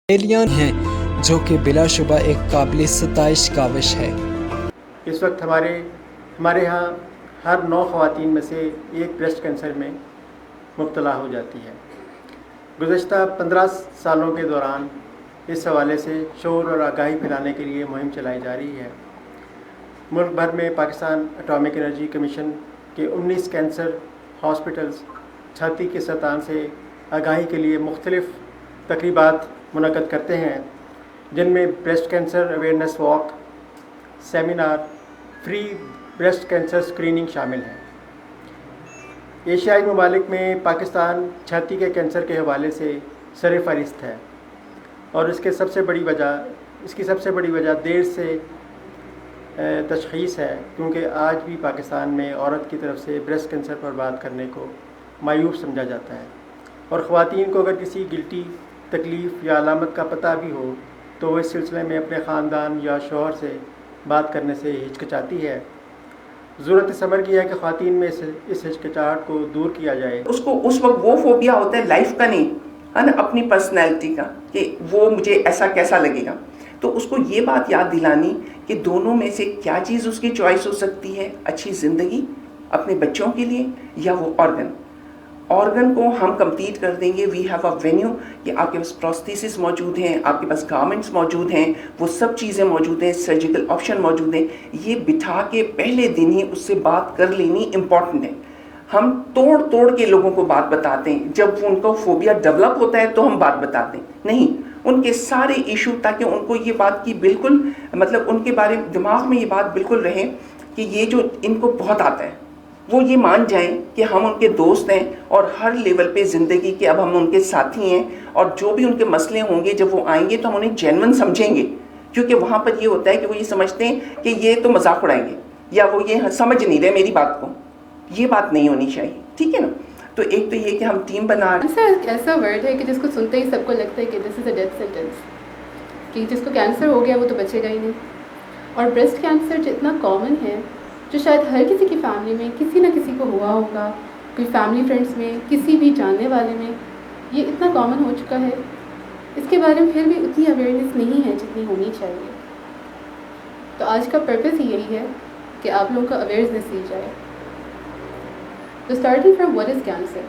Alien ہیں جو کہ بلا شبہ ایک قابل ستائش کاوش ہے۔ اس وقت ہمارے ہاں ہر 9 خواتین میں سے ایک بریسٹ کینسر میں مبتلا ہو جاتی ہے۔ گزشتہ 15 سالوں کے دوران اس حوالے سے شعور اور آگاہی پھیلانے کے لیے مہم چلائی جا رہی ہے۔ ملک بھر میں پاکستان اٹامک انرجی کمیشن کے 19 کینسر ہاسپٹلز چھاتی کے سرطان سے آگاہی کے لیے مختلف تقریبات منعقد کرتے ہیں، جن میں breast cancer awareness walk, seminar, free breast cancer screening شامل ہیں۔ ایشیائی ممالک میں پاکستان چھاتی کے کینسر کے حوالے سے سر فہرست ہے، اور اس کی سب سے بڑی وجہ دیر سے تشخیص ہے، کیونکہ آج بھی پاکستان میں عورت کی طرف سے بریسٹ کینسر پر بات کرنے کو مایوس سمجھا جاتا ہے، اور خواتین کو اگر کسی گلٹی تکلیف یا علامت کا پتہ بھی ہو تو وہ اس سلسلے میں اپنے خاندان یا شوہر سے بات کرنے سے ہچکچاتی ہے۔ ضرورت اس امر کی ہے کہ خواتین میں اس ہچکچاہٹ کو دور کیا جائے۔ اس کو اس وقت وہ فوبیا ہوتا ہے لائف کا نہیں ہے نا، اپنی پرسنالٹی کا، کہ وہ مجھے ایسا کیسا لگے گا۔ تو اس کو یہ بات یاد دلانی کہ دونوں میں سے کیا چیز اس کی چوائس ہو سکتی ہے، اچھی زندگی اپنے بچوں کے لیے یا وہ آرگن کو ہم کمپلیٹ کر دیں گے۔ وی ہیو اے وینیو کہ آپ کے پاس پروستھیسس موجود ہیں، آپ کے پاس گارمنٹس موجود ہیں، وہ سب چیزیں موجود ہیں، سرجیکل آپشن موجود ہیں۔ یہ بٹھا کے پہلے دن ہی اس سے بات کر لینی امپورٹنٹ ہے۔ ہم توڑ کے لوگوں کو بات بتاتے ہیں، جب ان کو فوبیا ڈیولپ ہوتا ہے تو ہم بات بتاتے ہیں، نہیں ان کے سارے ایشو، تاکہ ان کو یہ بات کی بالکل مطلب ان کے بارے دماغ میں یہ بات بالکل رہے کہ یہ جو ان کو بہت آتا ہے، وہ یہ مان جائیں کہ ہم ان کے دوست ہیں، اور ہر لیول پہ زندگی کے اب ہم ان کے ساتھی ہیں، اور جو بھی ان کے مسئلے ہوں گے جب وہ آئیں گے تو ہم انہیں جینون سمجھیں گے، کیونکہ وہاں پر یہ ہوتا ہے کہ وہ یہ سمجھتے ہیں کہ یہ تو مذاق اڑائیں گے یا وہ یہ سمجھ نہیں رہے میری بات کو۔ یہ بات نہیں ہونی چاہیے، ٹھیک ہے نا۔ تو ایک تو یہ کہ ہم ٹیم بنا ایسا ورڈ ہے کہ جس کو سنتے ہی سب کو لگتا ہے کہ دس از اے ڈیتھ سینٹینس، کہ جس کو کینسر ہو گیا وہ تو بچے گا ہی نہیں۔ اور بریسٹ کینسر جتنا کامن ہے، جو شاید ہر کسی کی فیملی میں کسی نہ کسی کو ہوا ہوگا، کوئی فیملی فرینڈس میں، کسی بھی جاننے والے میں، یہ اتنا کامن ہو چکا ہے، اس کے بارے میں پھر بھی اتنی اویئرنیس نہیں ہے جتنی ہونی چاہیے۔ تو آج کا پرپس ہی یہی ہے کہ آپ لوگوں کو اویئرنیس دی جائے۔ تو starting from what is cancer,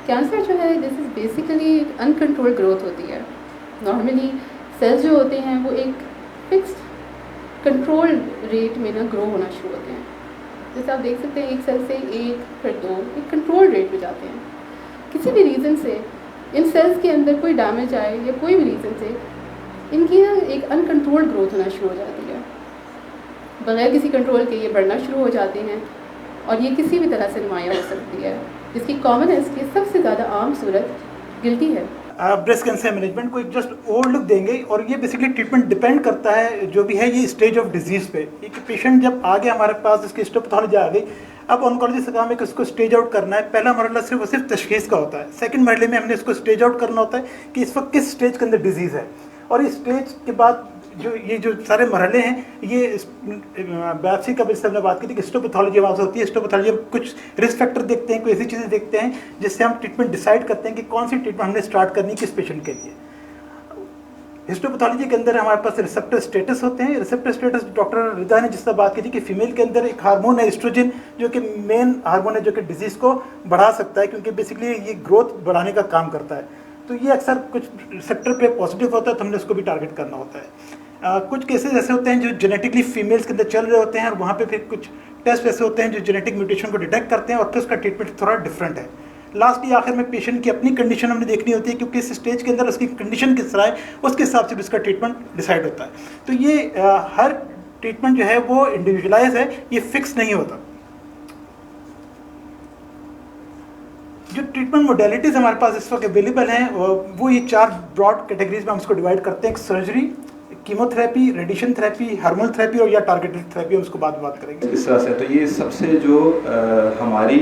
cancer جو ہے دس از بیسیکلی انکنٹرول گروتھ ہوتی ہے۔ نارملی سیلز جو ہوتے ہیں وہ ایک فکسڈ کنٹرول ریٹ میں گرو ہونا شروع ہوتے ہیں۔ جیسے آپ دیکھ سکتے ہیں ایک سیل سے 1 پھر 2 ایک کنٹرول ریٹ پہ جاتے ہیں۔ کسی بھی ریزن سے ان سیلز کے اندر کوئی ڈیمیج آئے یا کوئی بھی ریزن سے ان کی ایک ان کنٹرول گروتھ ہونا شروع ہو جاتی ہے، بغیر کسی کنٹرول کے یہ بڑھنا شروع ہو جاتے ہیں، اور یہ کسی بھی طرح سے نمایاں ہو سکتی ہے، جس کی کامنس کی سب سے زیادہ عام صورت گلٹی ہے۔ بریسٹ کینسر مینجمنٹ کو ایک جسٹ اوور لک دیں گے، اور یہ بیسکلی ٹریٹمنٹ ڈپینڈ کرتا ہے جو بھی ہے یہ اسٹیج آف ڈیزیز پہ۔ ایک پیشنٹ جب آ گیا ہمارے پاس، اس کی ہسٹوپیتھولوجی آ گئی، اب آنکولوجی سے کام ہے کہ اس کو اسٹیج آؤٹ کرنا ہے۔ پہلا مرحلہ صرف تشخیص کا ہوتا ہے، سیکنڈ مرحلے میں ہم نے اس کو اسٹیج آؤٹ کرنا ہوتا ہے کہ اس وقت کس اسٹیج کے اندر ڈیزیز ہے، اور اس اسٹیج کے بعد جو سارے مرحلے ہیں، یہ بایوپسی کا بھی ہم نے بات کی تھی کہ ہسٹوپیتھولوجی وہاں سے ہوتی ہے۔ ہسٹوپیتھولوجی ہم کچھ رسک فیکٹر دیکھتے ہیں، کوئی ایسی چیزیں دیکھتے ہیں جس سے ہم ٹریٹمنٹ ڈیسائیڈ کرتے ہیں کہ کون سی ٹریٹمنٹ ہم نے اسٹارٹ کرنی کس پیشنٹ کے لیے۔ ہسٹوپیتھولوجی کے اندر ہمارے پاس ریسپٹر اسٹیٹس ہوتے ہیں۔ ریسپٹر اسٹیٹس ڈاکٹر رضا نے جس طرح بات کی تھی کہ فیمیل کے اندر ایک ہارمون ہے ایسٹروجن، جو کہ مین ہارمون ہے جو کہ ڈیزیز کو بڑھا سکتا ہے، کیونکہ بیسکلی یہ گروتھ بڑھانے کا کام کرتا ہے۔ تو یہ اکثر کچھ ریسپٹر پہ پازیٹیو ہوتا ہے، تو ہم نے اس کو بھی ٹارگیٹ کرنا ہوتا ہے۔ کچھ کیسز ایسے ہوتے ہیں جو جینیٹکلی فیمیلس کے اندر چل رہے ہوتے ہیں، اور وہاں پہ پھر کچھ ٹیسٹ ایسے ہوتے ہیں جو جینیٹک میوٹیشن کو ڈیٹیکٹ کرتے ہیں، اور پھر اس کا ٹریٹمنٹ تھوڑا ڈفرینٹ ہے۔ لاسٹ آخر میں پیشنٹ کی اپنی کنڈیشن ہم نے دیکھنی ہوتی ہے، کیونکہ اس اسٹیج کے اندر اس کی کنڈیشن کس طرح ہے، اس کے حساب سے بھی اس کا ٹریٹمنٹ ڈیسائیڈ ہوتا ہے۔ تو یہ ہر ٹریٹمنٹ جو ہے وہ انڈیویجولائز ہے، یہ فکس نہیں ہوتا۔ جو ٹریٹمنٹ موڈیلٹیز ہمارے پاس اس وقت اویلیبل ہیں وہ یہ 4 براڈ کیٹیگریز میں ہم اس کو ڈیوائڈ کرتے ہیں: surgery, chemo therapy, radiation therapy, hormone therapy, اور یا ٹارگیٹڈ تھراپی، ہم اس کو بعد بات کریں گے۔ اس طرح سے تو یہ سب سے جو ہماری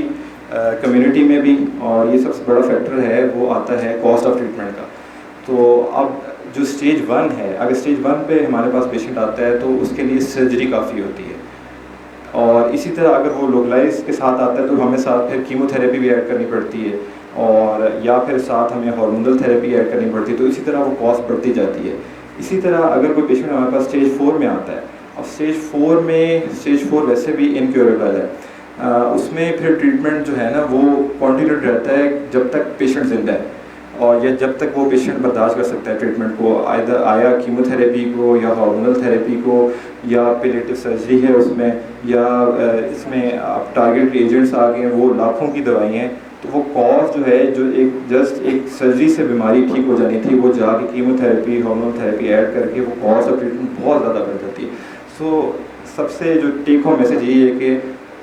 کمیونٹی میں بھی، اور یہ سب سے بڑا فیکٹر ہے، وہ آتا ہے کاسٹ آف ٹریٹمنٹ کا۔ تو اب جو اسٹیج 1 ہے، اگر اسٹیج 1 پہ ہمارے پاس پیشنٹ آتا ہے تو اس کے لیے سرجری کافی ہوتی ہے، اور اسی طرح اگر وہ لوکلائز کے ساتھ آتا ہے تو ہمیں ساتھ پھر کیمو تھراپی بھی ایڈ کرنی پڑتی ہے۔ اور یا پھر ساتھ ہمیں ہارمونل تھراپی ایڈ کرنی پڑتی ہے، تو اسی طرح وہ کاسٹ بڑھتی جاتی ہے. اسی طرح اگر کوئی پیشنٹ ہمارے پاس اسٹیج 4 میں آتا ہے، اب اسٹیج 4 ویسے بھی انکیوریبل ہے، اس میں پھر ٹریٹمنٹ جو ہے نا وہ کنٹینیو رہتا ہے جب تک پیشنٹ زندہ ہے، اور یا جب تک وہ پیشنٹ برداشت کر سکتا ہے ٹریٹمنٹ کو، آیا کیمو تھراپی کو یا ہارمونل تھراپی کو یا پیلیٹو سرجری ہے اس میں، یا اس میں اب ٹارگیٹ ایجنٹس آ گئے ہیں، وہ لاکھوں کی دوائیں ہیں. تو وہ کاسٹ جو ہے، جو ایک سرجری سے بیماری ٹھیک ہو جانی تھی، وہ جا کے chemotherapy hormonal therapy add کر کے وہ کاسٹ آف ٹریٹمنٹ بہت زیادہ بڑھ جاتی ہے. سو سب سے جو ٹیک ہوم میسج یہی ہے کہ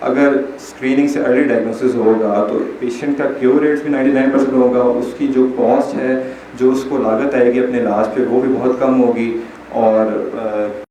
اگر اسکریننگ سے ارلی ڈائگنوسس ہوگا تو پیشنٹ کا کیور ریٹس بھی 99% ہوگا، اس کی جو کاسٹ ہے، جو اس کو لاگت آئے گی اپنے علاج پہ، وہ بھی بہت کم ہوگی. اور